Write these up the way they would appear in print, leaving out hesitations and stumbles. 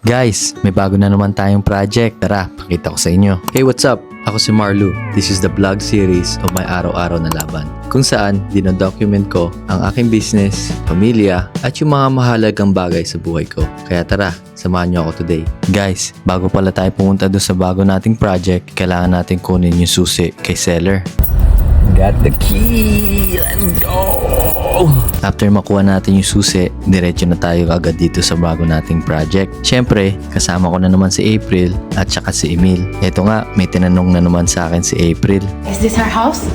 Guys, may bago na naman tayong project. Tara, pakita ko sa inyo. Hey, what's up? Ako si Marlu. This is the vlog series of my araw-araw na laban. Kung saan, dinodocument ko ang aking business, pamilya, at yung mga mahalagang bagay sa buhay ko. Kaya tara, samahan niyo ako today. Guys, bago pala tayo pumunta doon sa bago nating project, kailangan natin kunin yung susi kay seller. Got the key! Let's go! After makuha natin yung susi, diretso na tayo agad dito sa bago nating project. Siyempre, kasama ko na naman si April at saka si Emil. Eto nga, may tinanong na naman sa akin si April. Is this our house?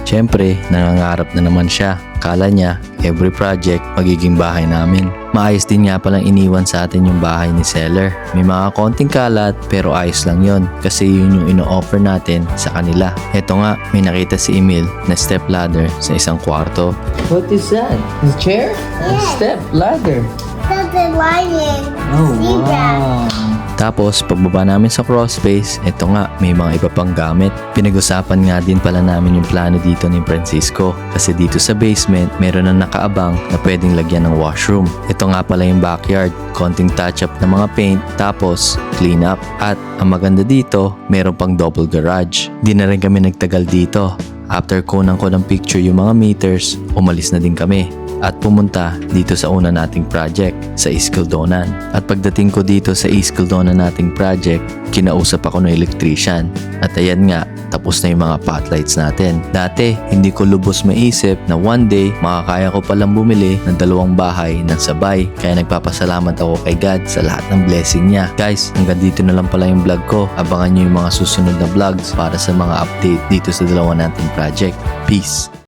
Siyempre, nangangarap na naman siya. Kala niya, every project magiging bahay namin. Maayos din nga palang iniwan sa atin yung bahay ni seller. May mga konting kalat pero ayos lang yon kasi yun yung ino-offer natin sa kanila. Eto nga, may nakita si Emil na step ladder sa isang kwarto. What is that? A chair? A step ladder. Something lying. Oh, Zebra. wow. Tapos pagbaba namin sa crawl space, eto nga may mga iba pang gamit. Pinag-usapan nga din pala namin yung plano dito ni Francisco kasi dito sa basement meron na nakaabang na pwedeng lagyan ng washroom. Ito nga pala yung backyard, konting touch-up ng mga paint tapos clean up. At ang maganda dito, meron pang double garage. Di na rin kami nagtagal dito. After kunan ko ng picture yung mga meters, umalis na din kami at pumunta dito sa una nating project sa East Kildonan. At pagdating ko dito sa East Kildonan nating project, kinausap ako ng electrician. At ayan nga, tapos na yung mga potlights natin. Dati, hindi ko lubos maisip na one day, makakaya ko palang bumili ng 2 bahay ng sabay. Kaya nagpapasalamat ako kay God sa lahat ng blessing niya. Guys, hanggang dito na lang pala yung vlog ko. Abangan nyo yung mga susunod na vlogs para sa mga update dito sa dalawa nating project. Peace!